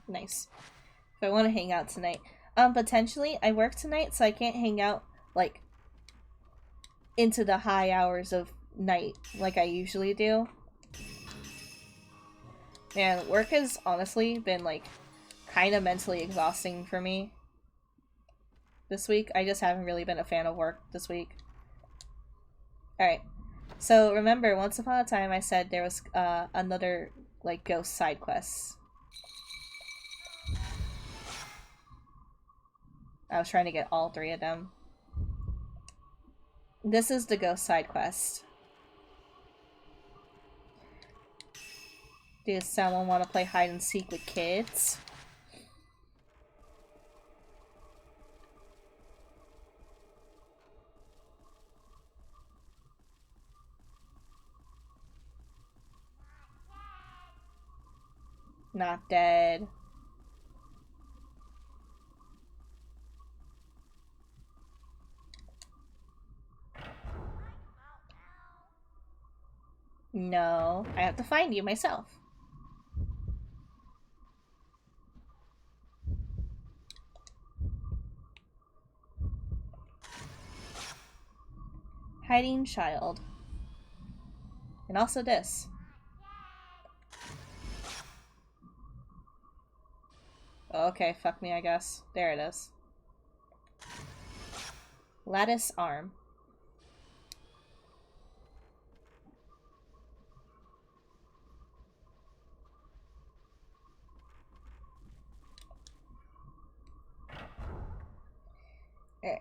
Nice. If I want to hang out tonight. Potentially, I work tonight, so I can't hang out, like, into the high hours of night like I usually do. Man, work has honestly been, like, kind of mentally exhausting for me this week. I just haven't really been a fan of work this week. Alright. So, remember, once upon a time I said there was, another, like, ghost side quest. I was trying to get all 3 of them. This is the ghost side quest. Does someone want to play hide and seek with kids? Not dead. No, I have to find you myself. Hiding child. And also this. Okay, fuck me, I guess. There it is. Lattice arm.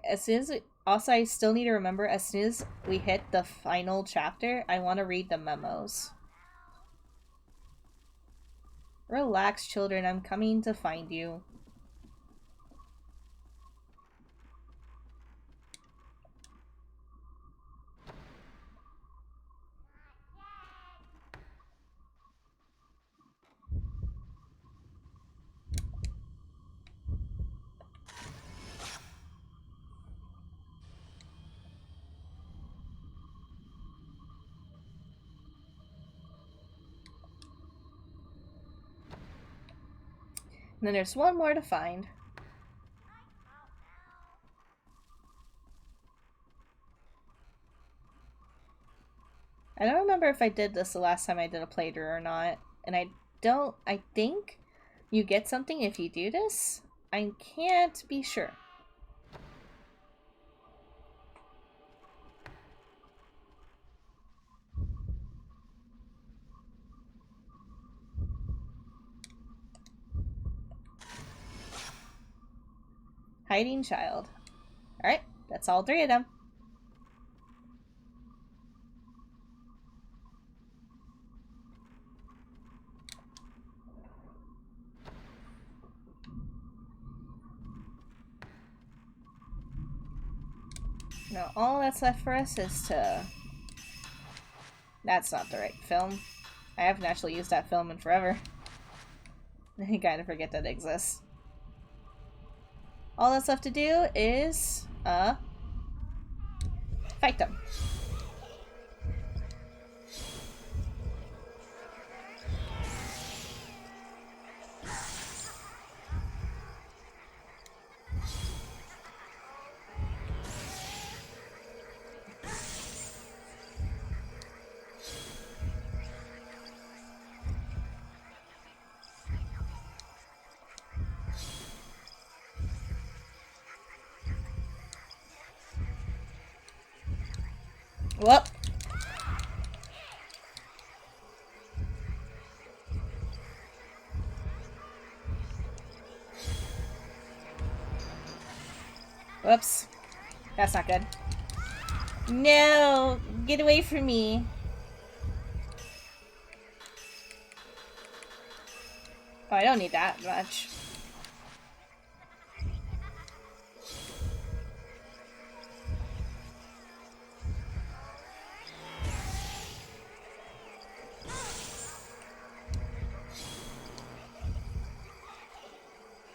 As soon as also, I still need to remember, as soon as we hit the final chapter, I want to read the memos. Relax, children, I'm coming to find you. And then there's one more to find. I don't remember if I did this the last time I did a playthrough or not. And I think you get something if you do this? I can't be sure. Hiding child. Alright, that's all 3 of them. Now all that's left for us is to... That's not the right film. I haven't actually used that film in forever. I kind of forget that it exists. All that's left to do is, fight them. Whoop. Whoops. That's not good. No! Get away from me. Oh, I don't need that much.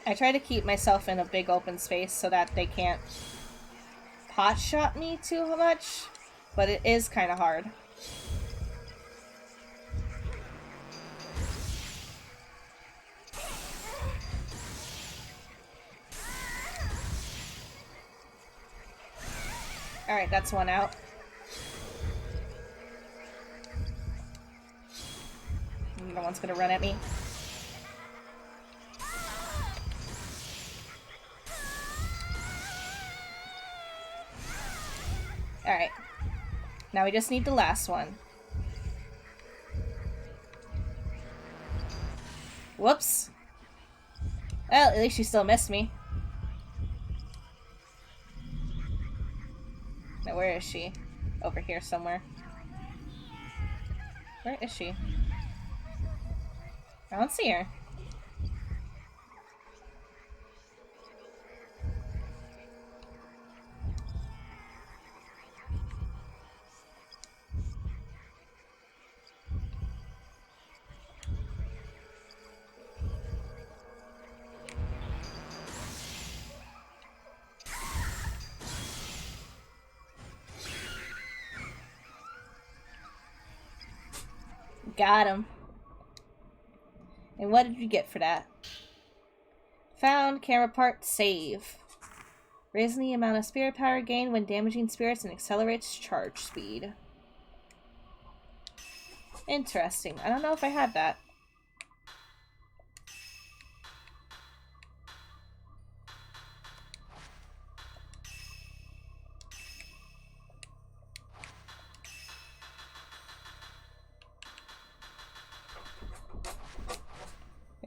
I try to keep myself in a big open space so that they can't pot-shot me too much, but it is kind of hard. Alright, that's one out. No one's gonna run at me. Alright. Now we just need the last one. Whoops. Well, at least she still missed me. Now where is she? Over here somewhere. Where is she? I don't see her. Got him. And what did you get for that? Found camera part save. Raising the amount of spirit power gained when damaging spirits and accelerates charge speed. Interesting. I don't know if I had that.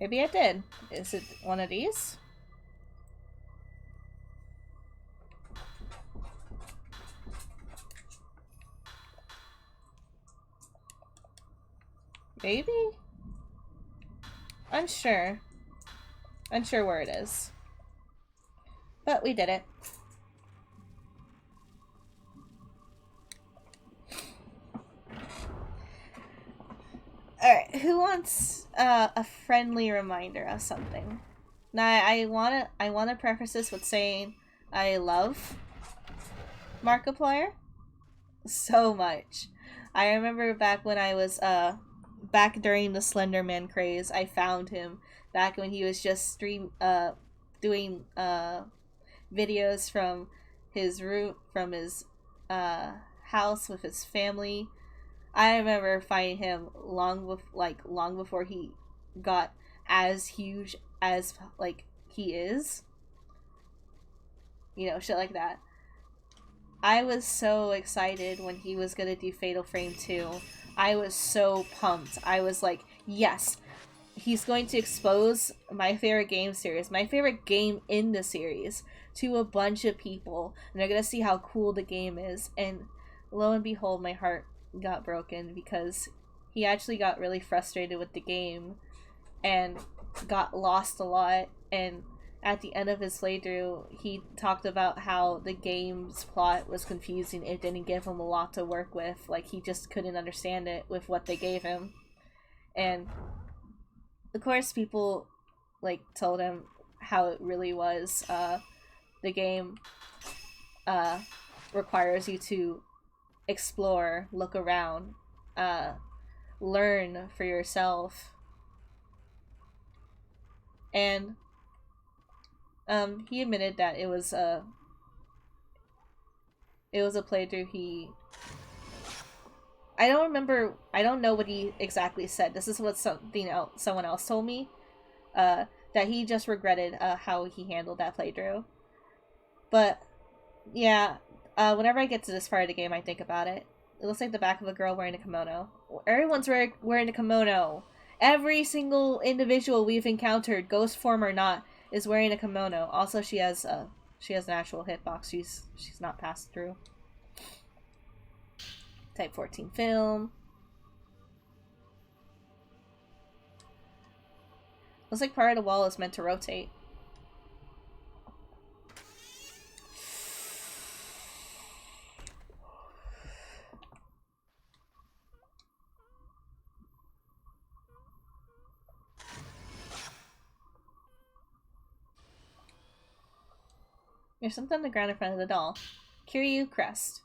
Maybe I did. Is it one of these? Maybe? Unsure. Unsure where it is. But we did it. Alright, who wants a friendly reminder of something? Now, I wanna preface this with saying I love Markiplier so much. I remember back when I was back during the Slender Man craze, I found him back when he was just doing videos from his room, from his house with his family. I remember finding him long before he got as huge as he is. You know, shit like that. I was so excited when he was gonna do Fatal Frame 2. I was so pumped. I was like, yes, he's going to expose my favorite game series, my favorite game in the series, to a bunch of people, and they're gonna see how cool the game is. And lo and behold, my heart got broken because he actually got really frustrated with the game and got lost a lot. And at the end of his playthrough, he talked about how the game's plot was confusing. It didn't give him a lot to work with. Like, he just couldn't understand it with what they gave him. And of course, people told him how it really was. The game requires you to explore, look around, learn for yourself. And he admitted that it was a playthrough I don't know what he exactly said. This is what someone else told me. That he just regretted how he handled that playthrough. But yeah, whenever I get to this part of the game, I think about it. It looks like the back of a girl wearing a kimono. Everyone's wearing a kimono. Every single individual we've encountered, ghost form or not, is wearing a kimono. Also, she has an actual hitbox. She's not passed through. Type 14 film. Looks like part of the wall is meant to rotate. There's something on the ground in front of the doll. Kiryu Crest.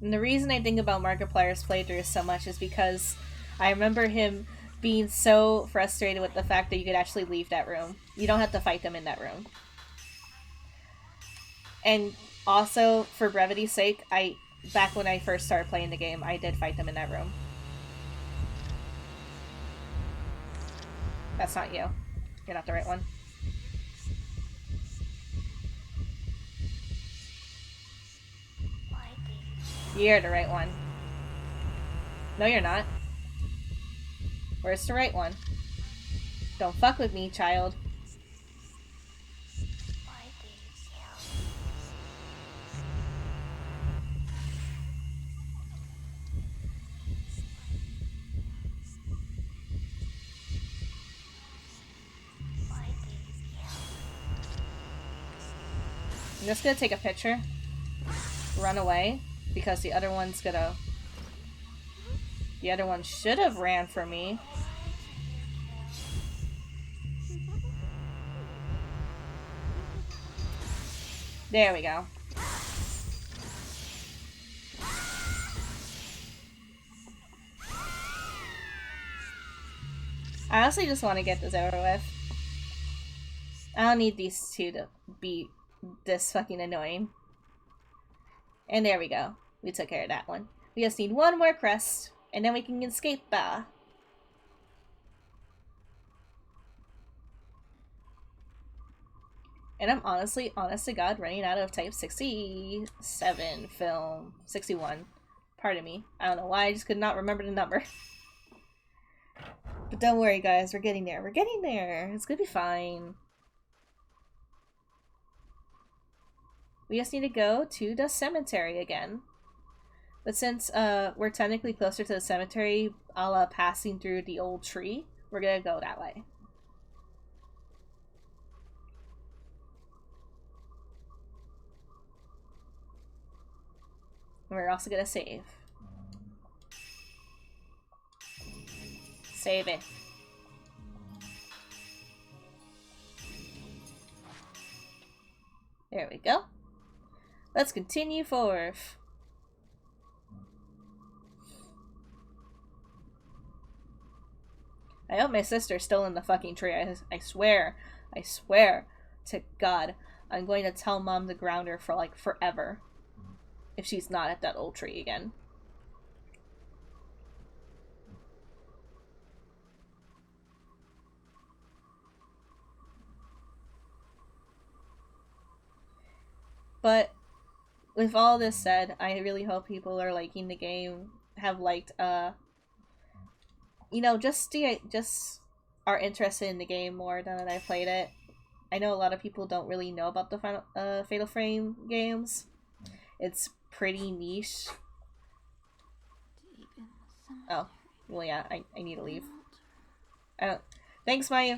And the reason I think about Markiplier's playthrough so much is because I remember him being so frustrated with the fact that you could actually leave that room. You don't have to fight them in that room. And also, for brevity's sake, back when I first started playing the game, I did fight them in that room. That's not you. You're not the right one. You're the right one. No, you're not. Where's the right one? Don't fuck with me, child. I'm just gonna take a picture, run away, because the other one's gonna... The other one should have ran for me. There we go. I honestly just want to get this over with. I don't need these two to be this fucking annoying. And there we go. We took care of that one. We just need one more crest, and then we can escape. And I'm honestly, honest to God, running out of type 67 film. 61. Pardon me. I don't know why, I just could not remember the number. But don't worry, guys. We're getting there. We're getting there. It's gonna be fine. We just need to go to the cemetery again. But since we're technically closer to the cemetery, a la passing through the old tree, we're gonna go that way. We're also gonna save. Save it. There we go. Let's continue forth. I hope my sister's still in the fucking tree. I swear to God, I'm going to tell Mom to ground her for like forever if she's not at that old tree again. But with all this said, I really hope people are liking the game, have liked you know, just are interested in the game more than I played it. I know a lot of people don't really know about the Fatal Frame games. It's pretty niche. Oh, well, yeah, I need to leave. Thanks, Maya.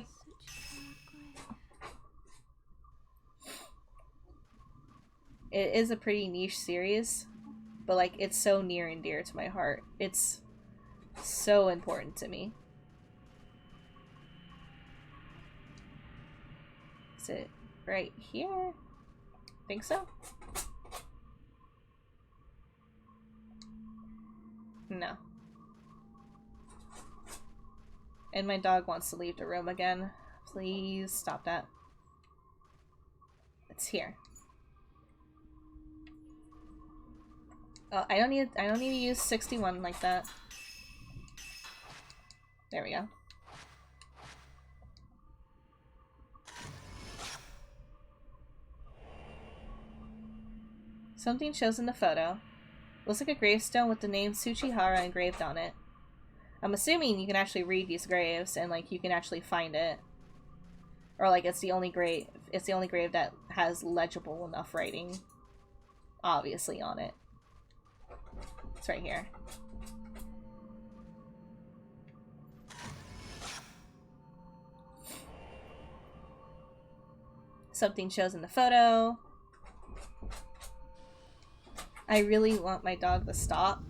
It is a pretty niche series, but like it's so near and dear to my heart. It's so important to me. Is it right here? Think so? No. And my dog wants to leave the room again. Please stop that. It's here. Oh, I don't need to use 61 like that. There we go. Something shows in the photo. Looks like a gravestone with the name Tsuchihara engraved on it. I'm assuming you can actually read these graves and like you can actually find it. Or like it's the only grave that has legible enough writing obviously on it. It's right here. Something shows in the photo. I really want my dog to stop.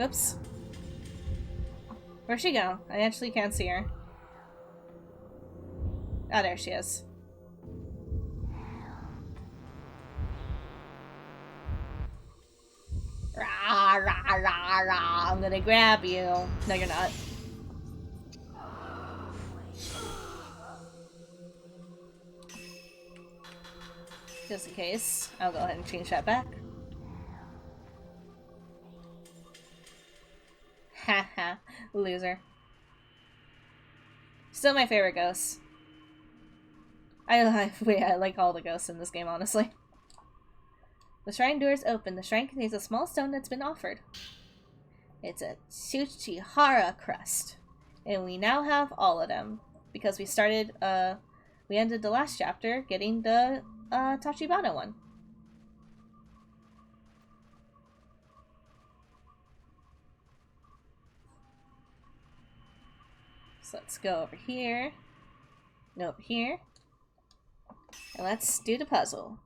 Oops. Where'd she go? I actually can't see her. Oh, there she is. Rah, rah, rah, rah. I'm gonna grab you. No, you're not. Just in case, I'll go ahead and change that back. Haha, loser. Still my favorite ghost. I like all the ghosts in this game, honestly. The shrine door is open. The shrine contains a small stone that's been offered. It's a Tsuchihara crest. And we now have all of them. Because we started, we ended the last chapter getting the, Tachibana one. So let's go over here. And over here. And let's do the puzzle.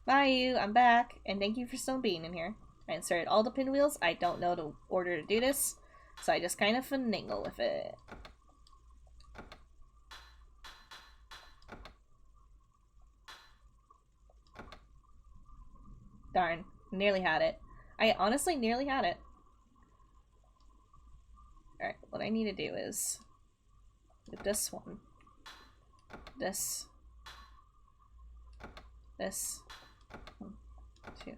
Mayu, I'm back, and thank you for still being in here. I inserted all the pinwheels. I don't know the order to do this, so I just kind of finagle with it. Darn, nearly had it. I honestly nearly had it. Alright, what I need to do is with this one. This. 1, 2.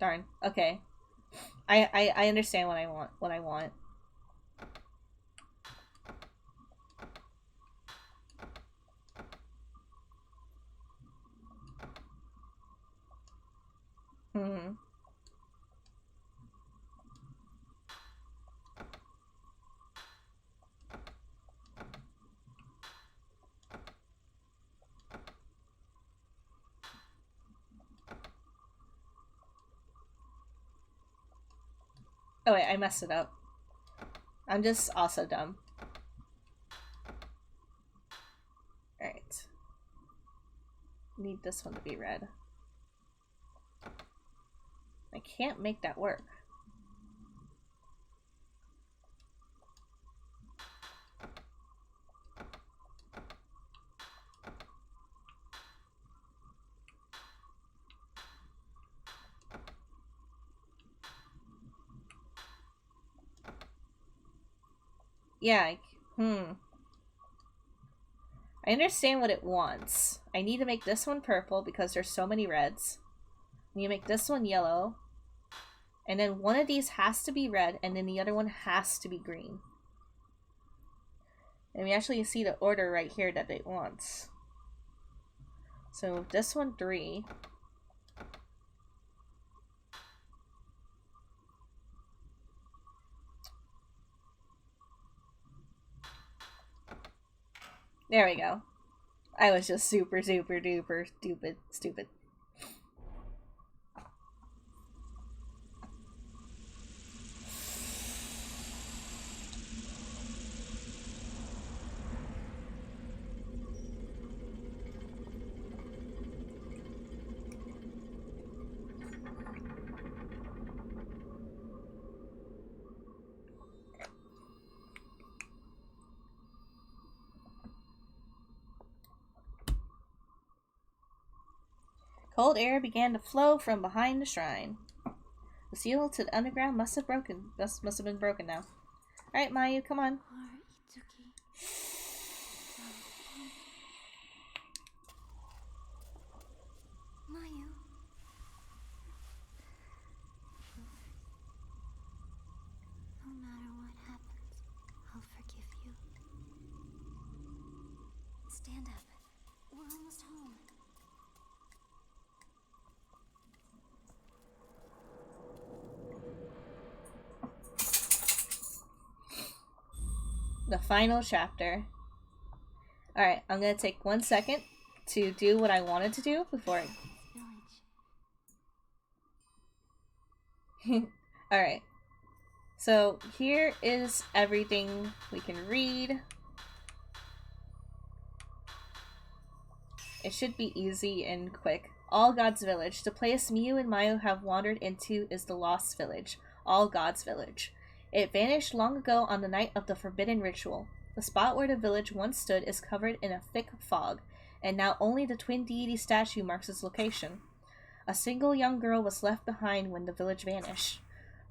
Darn. Okay. I understand what I want. Oh wait, I messed it up. I'm just also dumb. Alright. Need this one to be red. I can't make that work. Yeah, I understand what it wants. I need to make this one purple because there's so many reds. I need to make this one yellow. And then one of these has to be red, and then the other one has to be green. And we actually see the order right here that it wants. So this one 3. There we go. I was just super duper stupid. Cold air began to flow from behind the shrine. The seal to the underground must have been broken now. Alright, Mayu, come on. Mayu. No matter what happens, I'll forgive you. Stand up. We're almost home. The final chapter. Alright, I'm gonna take 1 second to do what I wanted to do before Alright. So here is everything we can read. It should be easy and quick. All Gods Village. The place Miu and Mayu have wandered into is the Lost Village. All Gods Village. It vanished long ago on the night of the Forbidden Ritual. The spot where the village once stood is covered in a thick fog, and now only the twin deity statue marks its location. A single young girl was left behind when the village vanished.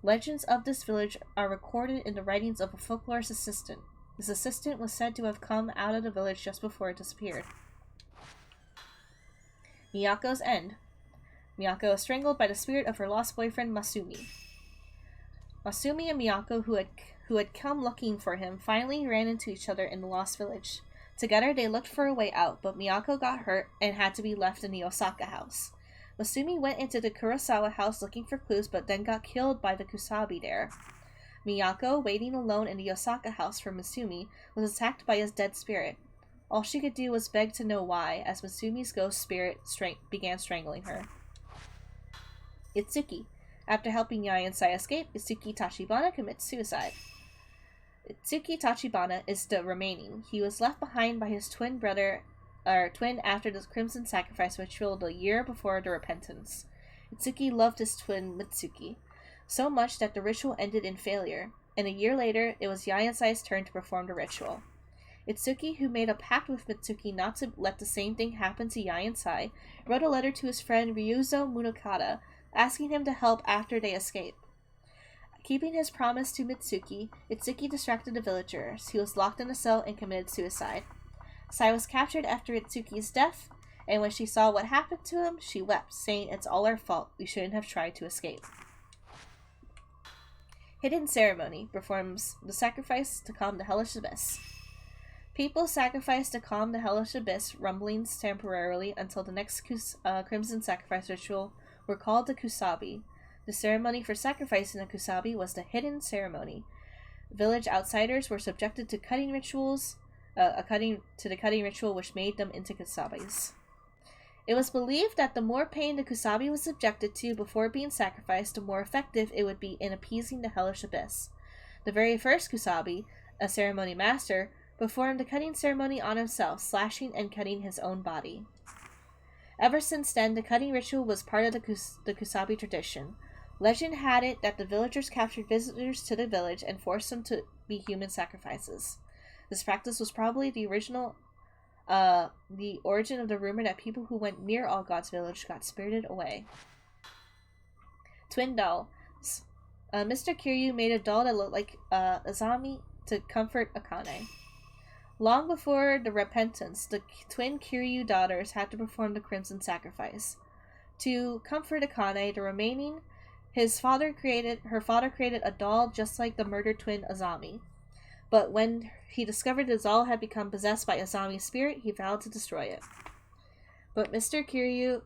Legends of this village are recorded in the writings of a folklorist assistant. This assistant was said to have come out of the village just before it disappeared. Miyako's End. Miyako is strangled by the spirit of her lost boyfriend Masumi. Masumi and Miyako, who had come looking for him, finally ran into each other in the Lost Village. Together they looked for a way out, but Miyako got hurt and had to be left in the Osaka house. Masumi went into the Kurosawa house looking for clues, but then got killed by the Kusabi there. Miyako, waiting alone in the Osaka house for Masumi, was attacked by his dead spirit. All she could do was beg to know why, as Masumi's ghost spirit began strangling her. Itsuki. After helping Yai and Sai escape, Itsuki Tachibana commits suicide. Itsuki Tachibana is the remaining. He was left behind by his twin after the Crimson Sacrifice ritual the year before the Repentance. Itsuki loved his twin Mitsuki, so much that the ritual ended in failure, and a year later, it was Yai and Sai's turn to perform the ritual. Itsuki, who made a pact with Mitsuki not to let the same thing happen to Yai and Sai, wrote a letter to his friend Ryuzo Munokata, asking him to help after they escape. Keeping his promise to Mitsuki, Itsuki distracted the villagers. He was locked in a cell and committed suicide. Sai was captured after Itsuki's death, and when she saw what happened to him, she wept, saying, "It's all our fault. We shouldn't have tried to escape." Hidden Ceremony performs the sacrifice to calm the hellish abyss. People sacrifice to calm the hellish abyss rumblings temporarily until the next Crimson Sacrifice ritual were called the Kusabi. The ceremony for sacrificing a Kusabi was the Hidden Ceremony. Village outsiders were subjected to cutting rituals, the cutting ritual which made them into Kusabis. It was believed that the more pain the Kusabi was subjected to before being sacrificed, the more effective it would be in appeasing the hellish abyss. The very first Kusabi, a ceremony master, performed the cutting ceremony on himself, slashing and cutting his own body. Ever since then, the cutting ritual was part of the Kusabi tradition. Legend had it that the villagers captured visitors to the village and forced them to be human sacrifices. This practice was probably the origin of the rumor that people who went near All Gods Village got spirited away. Twin dolls. Mr. Kiryu made a doll that looked like Azami to comfort Akane. Long before the Repentance, the twin Kiryu daughters had to perform the Crimson Sacrifice. To comfort Akane, the remaining, her father created a doll just like the murdered twin Azami. But when he discovered the doll had become possessed by Azami's spirit, he vowed to destroy it. But Mr. Kiryu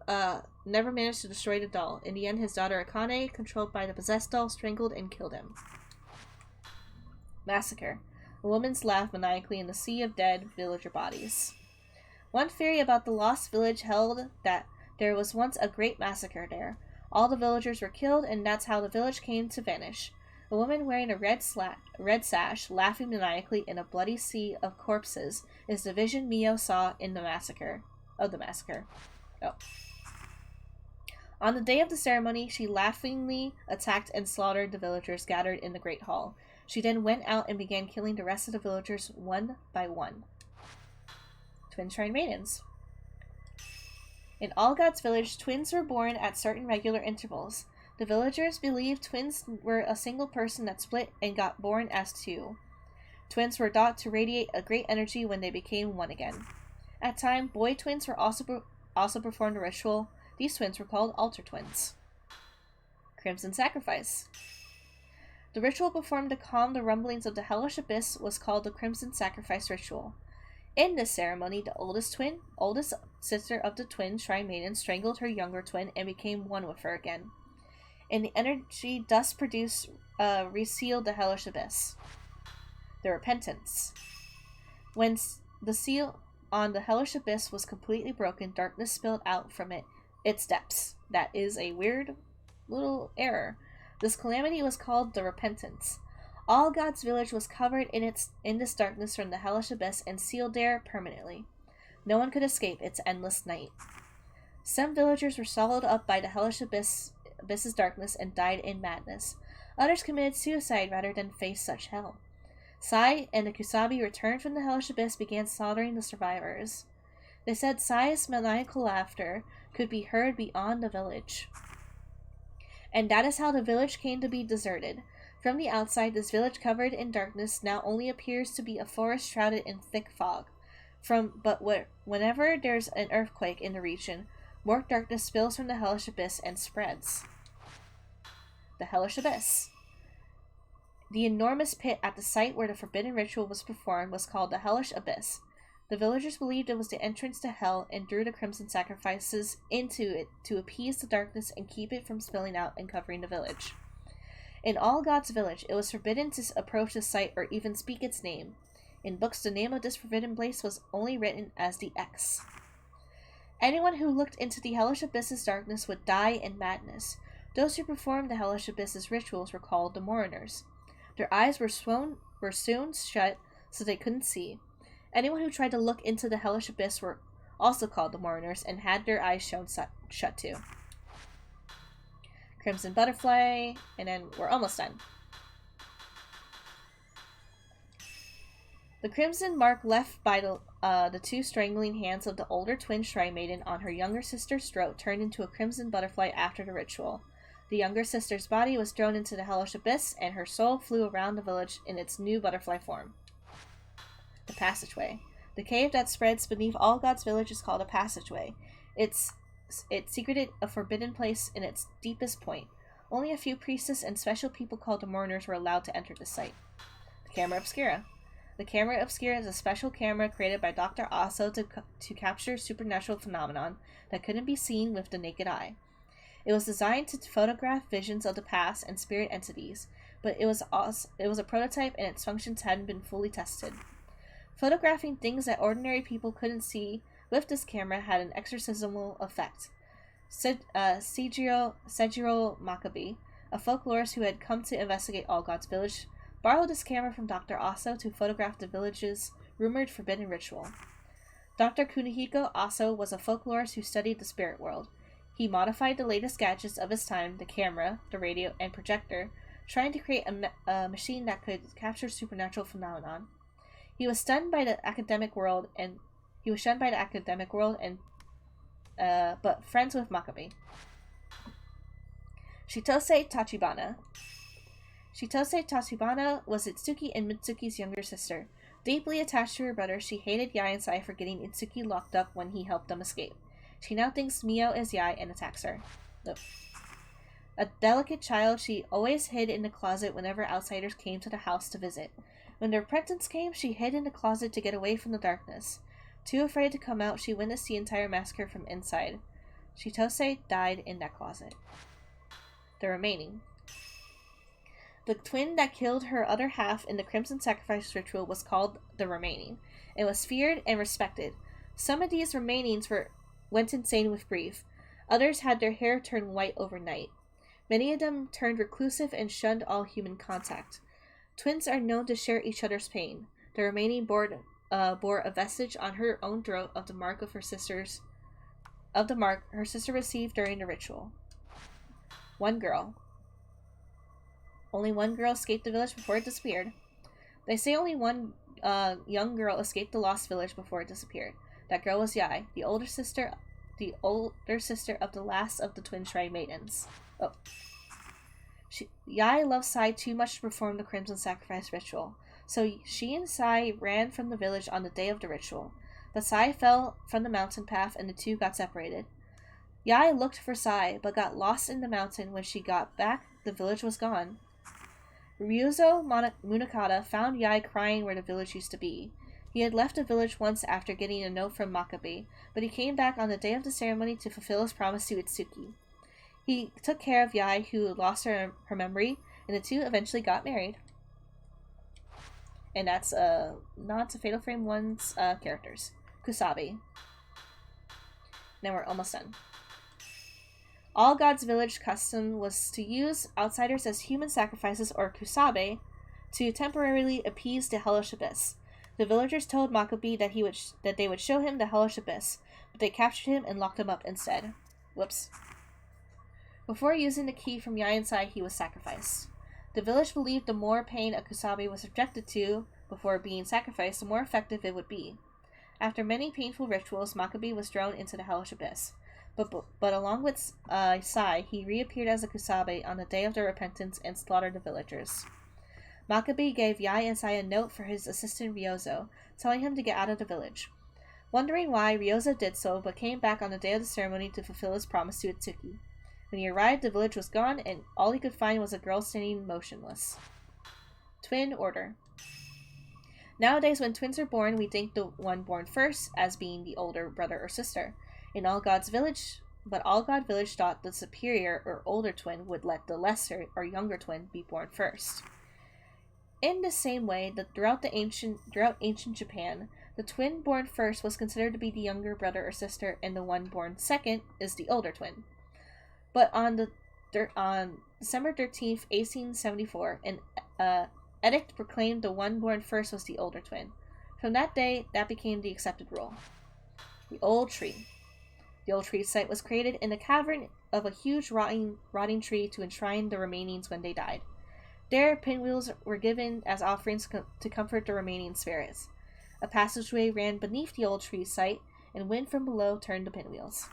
never managed to destroy the doll. In the end, his daughter Akane, controlled by the possessed doll, strangled and killed him. Massacre. A woman's laugh maniacally in the sea of dead villager bodies. One theory about the Lost Village held that there was once a great massacre there. All the villagers were killed, and that's how the village came to vanish. A woman wearing a red sash, laughing maniacally in a bloody sea of corpses, is the vision Mio saw in the massacre. Oh. On the day of the ceremony, she laughingly attacked and slaughtered the villagers gathered in the Great Hall. She then went out and began killing the rest of the villagers one by one. Twin Shrine Maidens. In All Gods Village, twins were born at certain regular intervals. The villagers believed twins were a single person that split and got born as two. Twins were thought to radiate a great energy when they became one again. At times, boy twins were also performed a ritual. These twins were called altar twins. Crimson Sacrifice. The ritual performed to calm the rumblings of the hellish abyss was called the Crimson Sacrifice Ritual. In this ceremony, the oldest sister of the twin Shrine Maiden, strangled her younger twin and became one with her again. And the energy thus produced resealed the hellish abyss. The Repentance. When the seal on the hellish abyss was completely broken, darkness spilled out from its depths. That is a weird little error. This calamity was called the Repentance. All Gods Village was covered in this darkness from the hellish abyss and sealed there permanently. No one could escape its endless night. Some villagers were swallowed up by the hellish abyss's darkness and died in madness. Others committed suicide rather than face such hell. Sai and the Kusabi returned from the hellish abyss began slaughtering the survivors. They said Sai's maniacal laughter could be heard beyond the village. And that is how the village came to be deserted. From the outside, this village covered in darkness now only appears to be a forest shrouded in thick fog. Whenever there's an earthquake in the region, more darkness spills from the hellish abyss and spreads. The hellish abyss. The enormous pit at the site where the forbidden ritual was performed was called the hellish abyss. The villagers believed it was the entrance to hell and threw the crimson sacrifices into it to appease the darkness and keep it from spilling out and covering the village. In All Gods Village, it was forbidden to approach the site or even speak its name. In books, the name of this forbidden place was only written as the X. Anyone who looked into the hellish abyss's darkness would die in madness. Those who performed the hellish abyss's rituals were called the mourners. Their eyes were sewn shut so they couldn't see. Anyone who tried to look into the hellish abyss were also called the mourners and had their eyes shown shut too. Crimson butterfly, and then we're almost done. The crimson mark left by the two strangling hands of the older twin shrine maiden on her younger sister's throat turned into a crimson butterfly after the ritual. The younger sister's body was thrown into the hellish abyss, and her soul flew around the village in its new butterfly form. The passageway. The cave that spreads beneath All Gods Village is called a passageway. It secreted a forbidden place in its deepest point. Only a few priestesses and special people called the mourners were allowed to enter the site. The Camera Obscura. The Camera Obscura is a special camera created by Dr. Aso to capture supernatural phenomenon that couldn't be seen with the naked eye. It was designed to photograph visions of the past and spirit entities, but it was a prototype and its functions hadn't been fully tested. Photographing things that ordinary people couldn't see with this camera had an exorcismal effect. Seijiro Makabe, a folklorist who had come to investigate All Gods Village, borrowed this camera from Dr. Aso to photograph the village's rumored forbidden ritual. Dr. Kunihiko Aso was a folklorist who studied the spirit world. He modified the latest gadgets of his time, the camera, the radio, and projector, trying to create a machine that could capture supernatural phenomenon. He was stunned by the academic world, but friends with Makabe. Chitose Tachibana. Chitose Tachibana was Itsuki and Mitsuki's younger sister. Deeply attached to her brother, she hated Yae and Sai for getting Itsuki locked up when he helped them escape. She now thinks Mio is Yae and attacks her. Nope. A delicate child, she always hid in the closet whenever outsiders came to the house to visit. When the repentance came, she hid in the closet to get away from the darkness. Too afraid to come out, she witnessed the entire massacre from inside. Chitose died in that closet. The remaining. The twin that killed her other half in the Crimson Sacrifice ritual was called the remaining. It was feared and respected. Some of these remainings went insane with grief. Others had their hair turn white overnight. Many of them turned reclusive and shunned all human contact. Twins are known to share each other's pain. The remaining bore a vestige on her own throat of the mark her sister received during the ritual. One girl. Only one girl escaped the village before it disappeared. They say only one young girl escaped the lost village before it disappeared. That girl was Yae, the older sister of the last of the twin shrine maidens. Oh. Yae loved Sai too much to perform the Crimson Sacrifice ritual, so she and Sai ran from the village on the day of the ritual. But Sai fell from the mountain path and the two got separated. Yae looked for Sai, but got lost in the mountain. When she got back, the village was gone. Ryuzo Munakata found Yae crying where the village used to be. He had left the village once after getting a note from Makabe, but he came back on the day of the ceremony to fulfill his promise to Itsuki. He took care of Yae, who lost her memory, and the two eventually got married. And that's a nod to Fatal Frame 1's characters. Kusabi. Now we're almost done. All Gods Village custom was to use outsiders as human sacrifices or kusabe to temporarily appease the hellish abyss. The villagers told Maccabee that they would show him the hellish abyss, but they captured him and locked him up instead. Whoops. Before using the key from Yainsai, he was sacrificed. The village believed the more pain a Kusabe was subjected to before being sacrificed, the more effective it would be. After many painful rituals, Maccabee was thrown into the hellish abyss. But along with Sai, he reappeared as a Kusabe on the day of their repentance and slaughtered the villagers. Maccabee gave Yai and Sai a note for his assistant Ryozo, telling him to get out of the village. Wondering why, Ryozo did so, but came back on the day of the ceremony to fulfill his promise to Itsuki. When he arrived, the village was gone, and all he could find was a girl standing motionless. Twin Order. Nowadays, when twins are born, we think the one born first as being the older brother or sister. But All God Village thought the superior or older twin would let the lesser or younger twin be born first. In the same way, throughout ancient Japan, the twin born first was considered to be the younger brother or sister, and the one born second is the older twin. But on December 13th, 1874, an edict proclaimed the one born first was the older twin. From that day, that became the accepted rule. The Old Tree. The Old Tree site was created in the cavern of a huge rotting tree to enshrine the remainings when they died. There, pinwheels were given as offerings to comfort the remaining spirits. A passageway ran beneath the Old Tree site, and wind from below turned the pinwheels.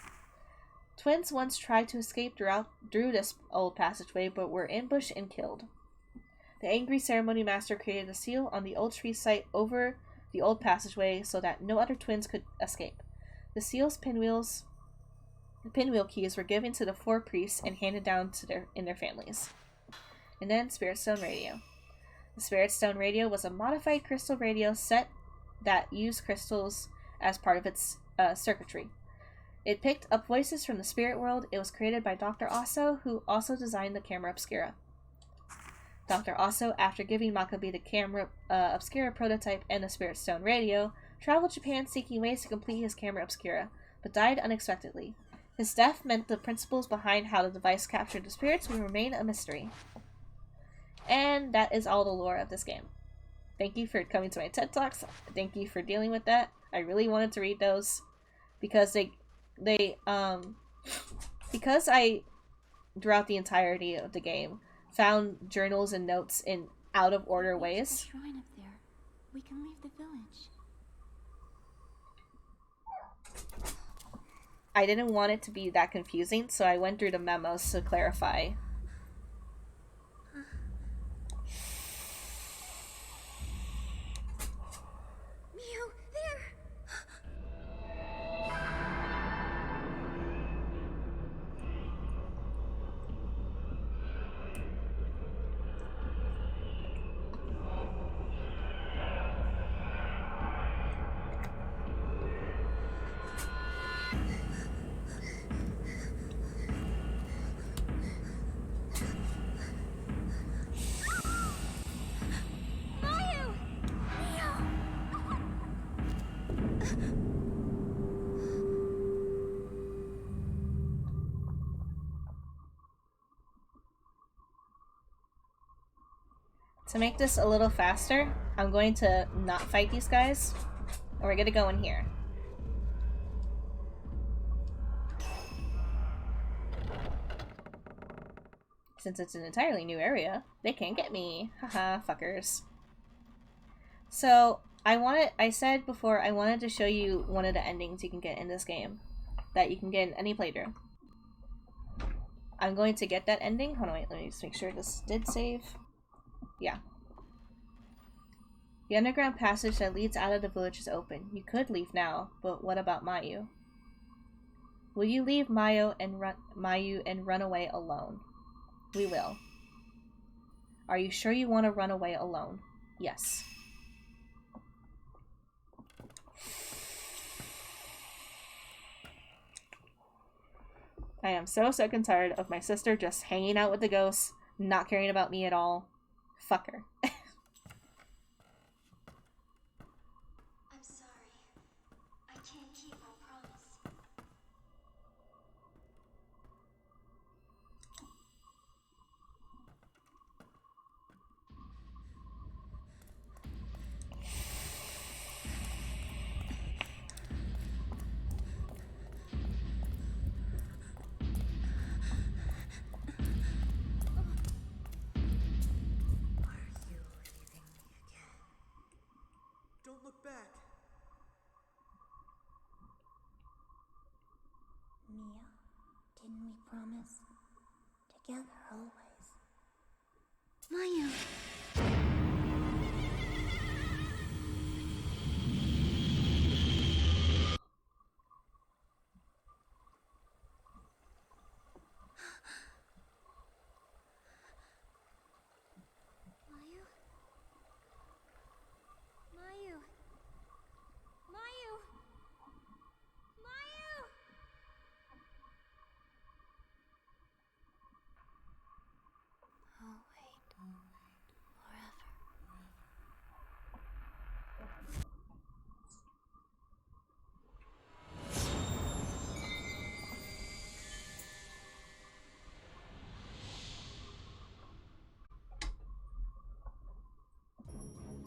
Twins once tried to escape through this old passageway, but were ambushed and killed. The angry ceremony master created a seal on the Old Tree site over the old passageway so that no other twins could escape. The seal's pinwheel keys were given to the 4 priests and handed down in their families. And then Spirit Stone Radio. The Spirit Stone Radio was a modified crystal radio set that used crystals as part of its circuitry. It picked up voices from the spirit world. It was created by Dr. Osso, who also designed the Camera Obscura. Dr. Osso, after giving Maccabee the Camera Obscura prototype and the Spirit Stone Radio, traveled Japan seeking ways to complete his Camera Obscura, but died unexpectedly. His death meant the principles behind how the device captured the spirits will remain a mystery. And that is all the lore of this game. Thank you for coming to my TED Talks. Thank you for dealing with that. I really wanted to read those because because I, throughout the entirety of the game, found journals and notes in out of order ways. Shrine up there. We can leave the village. I didn't want it to be that confusing, so I went through the memos to clarify. Mio, there! To make this a little faster, I'm going to not fight these guys, and we're gonna go in here. Since it's an entirely new area, they can't get me. Haha, fuckers. So, I said before I wanted to show you one of the endings you can get in this game, that you can get in any playthrough. I'm going to get that ending. Hold on, wait, let me just make sure this did save. Yeah. The underground passage that leads out of the village is open. You could leave now, but what about Mayu? Will you leave Mayu and run away alone? We will. Are you sure you want to run away alone? Yes. I am so sick and tired of my sister just hanging out with the ghosts, not caring about me at all. Fuck her. I'm sorry. I can't keep our promise. promise? Together always. Maya!